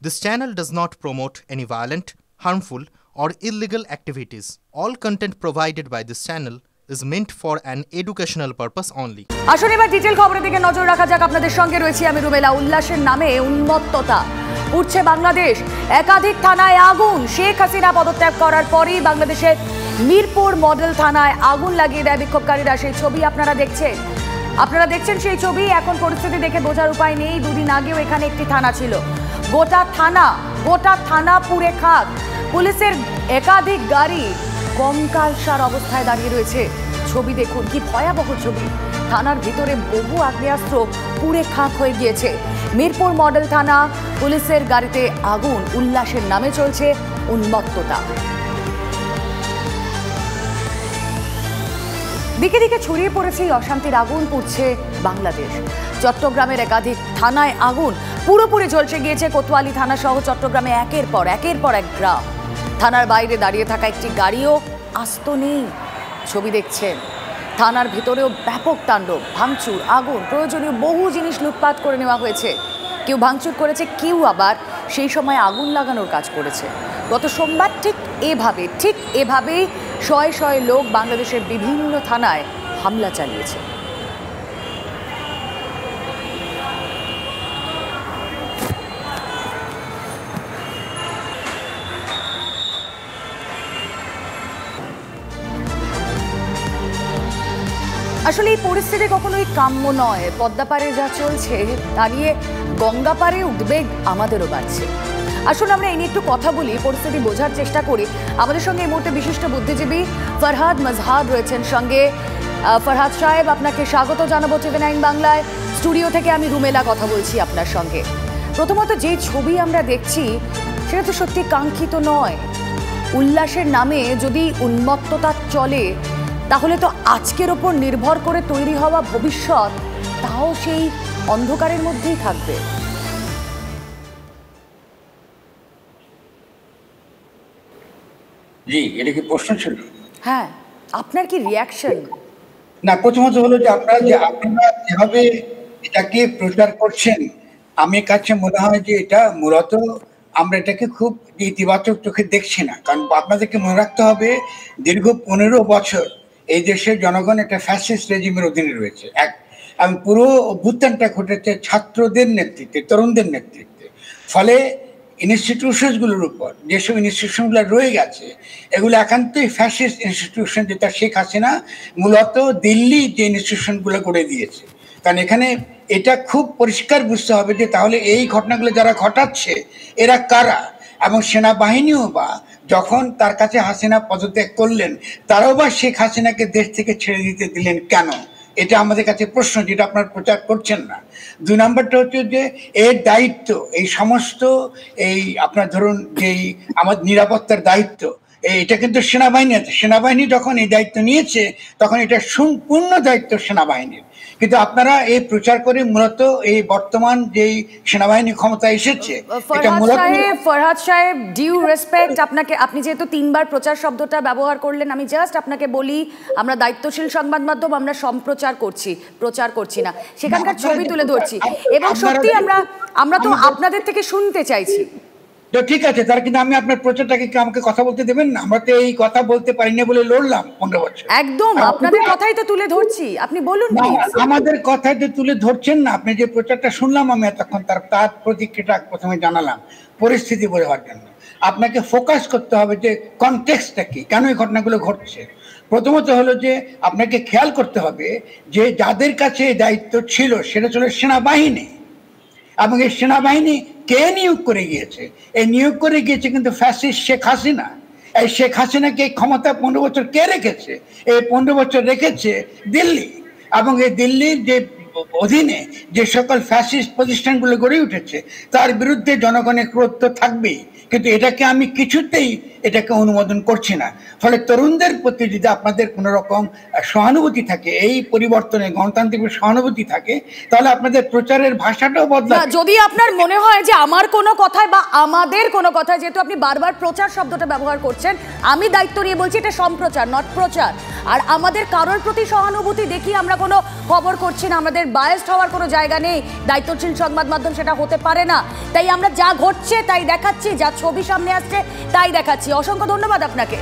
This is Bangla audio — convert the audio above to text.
This channel does not promote any violent, harmful, or illegal activities. All content provided by this channel is meant for an educational purpose only. আসলে এবার ডিটেইল খবরের দিকে নজর রাখা যাক। আপনাদের সঙ্গে রয়েছি আমি রুমেলা। উল্লাসের নামে উন্মত্ততা উঠছে বাংলাদেশ। একাধিক থানায় আগুন। শেখ হাসিনা পদত্যাগ করার পরই বাংলাদেশের মিরপুর মডেল থানায় আগুন লাগিয়ে দেয় বিক্ষোভকারীরা। সেই ছবি আপনারা দেখছেন সেই ছবি। এখন পরিস্থিতি দেখে বোঝার উপায় নেই, দুদিন আগেও এখানে একটি থানা ছিল। গোটা থানা পুড়ে খাক। পুলিশের একাধিক গাড়ি কঙ্কালসার অবস্থায় দাঁড়িয়ে রয়েছে। ছবি দেখুন, কি ভয়াবহ ছবি। থানার ভিতরে বহু আগ্নেয়াস্ত্র পুড়ে খাক হয়ে গিয়েছে। মিরপুর মডেল থানা, পুলিশের গাড়িতে আগুন। উল্লাসের নামে চলছে উন্মত্ততা। দিকে দিকে ছড়িয়ে পড়েছে এই অশান্তির আগুন। পুড়ছে বাংলাদেশ। চট্টগ্রামের একাধিক থানায় আগুন পুরোপুরি ঝলসে গিয়েছে। কোতোয়ালি থানা সহ চট্টগ্রামে একের পর এক গ্রাম। থানার বাইরে দাঁড়িয়ে থাকা একটি গাড়িও আস্ত নেই। ছবি দেখছেন। থানার ভিতরেও ব্যাপক তাণ্ডব, ভাঙচুর, আগুন, প্রয়োজনীয় বহু জিনিস লুটপাট করে নেওয়া হয়েছে। কেউ ভাঙচুর করেছে, কেউ আবার সেই সময় আগুন লাগানোর কাজ করেছে। গত সোমবার ঠিক এভাবেই শয়ে শয়ে লোক বাংলাদেশের বিভিন্ন থানায় হামলা চালিয়েছে। আসলে এই পরিস্থিতি কখনোই কাম্য নয়। পদ্মাপাড়ে যা চলছে তা নিয়ে গঙ্গাপাড়ে উদ্বেগ আমাদেরও বাড়ছে। আসলে আমরা এই নিয়ে একটু কথা বলি, পরিস্থিতি বোঝার চেষ্টা করি। আমাদের সঙ্গে এই মুহূর্তে বিশিষ্ট বুদ্ধিজীবী ফরহাদ মাজহার রয়েছেন সঙ্গে। ফরহাদ সাহেব, আপনাকে স্বাগত জানাবো টিভি 9 বাংলায়। স্টুডিও থেকে আমি রুমেলা কথা বলছি আপনার সঙ্গে। প্রথমত যে ছবি আমরা দেখছি সেটা তো সত্যি কাঙ্ক্ষিত নয়। উল্লাসের নামে যদি উন্মত্ততা চলে তাহলে তো আজকের ওপর নির্ভর করে তৈরি হওয়া ভবিষ্যৎ তাও সেই অন্ধকারের মধ্যেই থাকবে। জি, এটা কি প্রশ্ন ছিল? হ্যাঁ, আপনার কি রিয়াকশন? না, প্রথমত হলো যে আপনারা যেভাবে এটাকে প্রচার করছেন, আমার কাছে মনে হয় যে এটা মূলত আমরা এটাকে খুব ইতিবাচক চোখে দেখছি না। কারণ আপনাদেরকে মনে রাখতে হবে, দীর্ঘ 15 বছর এই দেশের জনগণ একটা ফ্যাসিস্ট রেজিমের অধীনে রয়েছে। এবং পুরো অভ্যুত্থানটা ঘটেছে ছাত্রদের নেতৃত্বে, তরুণদের নেতৃত্বে। ফলে ইনস্টিটিউশনসগুলোর উপর যেসব ইনস্টিটিউশনগুলো রয়ে গেছে এগুলো একান্তই ফ্যাসিস্ট ইনস্টিটিউশন, যেটা শেখ হাসিনা মূলত দিল্লি যে ইনস্টিটিউশনগুলো করে দিয়েছে। কারণ এখানে এটা খুব পরিষ্কার বুঝতে হবে যে তাহলে এই ঘটনাগুলো যারা ঘটাচ্ছে এরা কারা, এবং সেনাবাহিনীও বা যখন তার কাছে হাসিনা পদত্যাগ করলেন তারাও বা শেখ হাসিনাকে দেশ থেকে ছেড়ে দিতে দিলেন কেন? এটা আমাদের কাছে প্রশ্ন, যেটা আপনারা প্রচার করছেন না। 2 নম্বরটা হচ্ছে যে এর দায়িত্ব এই সমস্ত এই আপনার ধরুন যেই আমাদের নিরাপত্তার দায়িত্ব এটা কিন্তু সেনাবাহিনী আছে। সেনাবাহিনী যখন এই দায়িত্ব নিয়েছে তখন এটা সম্পূর্ণ দায়িত্ব সেনাবাহিনীর। কিন্তু আপনারা এই প্রচার করে মূলত এই বর্তমান যেই সেনাবাহিনী ক্ষমতা এসেছে এটা মূলত। ফরহাদ সাহেব, ডিউ রেসপেক্ট আপনাকে, আপনি যেহেতু 3 বার প্রচার শব্দটা ব্যবহার করলেন, আমি জাস্ট আপনাকে বলি আমরা দায়িত্বশীল সংবাদ মাধ্যম, আমরা সম্প্রচার করছি, প্রচার করছি না। সেখানকার ছবি তুলে ধরছি এবং সত্যি আমরা তো আপনাদের থেকে শুনতে চাইছি। তো ঠিক আছে, তার কিন্তু আমি আপনার প্রচারটাকে আমাকে কথা বলতে দেবেন না? আমরা তো এই কথা বলতে পারি না বলে লড়লাম 15 বছর। একদম আপনাদের কথাই তো তুলে ধরছি, আপনি বলুন। আমাদের কথাই তো তুলে ধরছেন না। আপনি যে প্রচারটা শুনলাম আমি এতক্ষণ, তার প্রতিক্রিয়াটা প্রথমে জানালাম পরিস্থিতি বোঝার জন্য। আপনাকে ফোকাস করতে হবে যে কনটেক্সটটা কি, কেন এই ঘটনাগুলো ঘটছে। প্রথমত হলো যে আপনাকে খেয়াল করতে হবে যে যাদের কাছে এই দায়িত্ব ছিল সেটা ছিল সেনাবাহিনী, এবং এই সেনাবাহিনী কে নিয়োগ করে গিয়েছে? এই নিয়োগ করে গিয়েছে কিন্তু ফ্যাসিস্ট শেখ হাসিনা। এই শেখ হাসিনাকে ক্ষমতা 15 বছর কে রেখেছে? এই 15 বছর রেখেছে দিল্লি, এবং এই দিল্লির যে অধীনে যে সকল ফ্যাসিস্ট প্রতিষ্ঠানগুলো গড়ে উঠেছে তার বিরুদ্ধে জনগণের ক্রোধ তো থাকবেই। কিন্তু এটাকে আমি কিছুতেই এটাকে অনুমোদন করছে না। ফলে তরুণদের প্রতি যদি আপনাদের কোনো রকম সহানুভূতি থাকে, এই পরিবর্তনে গণতান্ত্রিক সহানুভূতি থাকে, তাহলে আপনাদের প্রচারের ভাষাটাও বদলাবে। যদি আপনার মনে হয় যে আমার কোনো কথায় বা আমাদের কোনো কথায়, যেহেতু আপনি বারবার প্রচার শব্দটা ব্যবহার করছেন, আমি দায়িত্ব নিয়ে বলছি এটা সম্প্রচার, নট প্রচার। আর আমাদের কারোর প্রতি সহানুভূতি দেখিয়ে আমরা কোনো খবর করছি না, আমাদের বায়াসড হওয়ার কোনো জায়গা নেই। দায়িত্বশীল সংবাদ মাধ্যম সেটা হতে পারে না। তাই আমরা যা ঘটছে তাই দেখাচ্ছি, যা ছবি সামনে আসছে তাই দেখাচ্ছি। অসংখ্য ধন্যবাদ আপনাকে।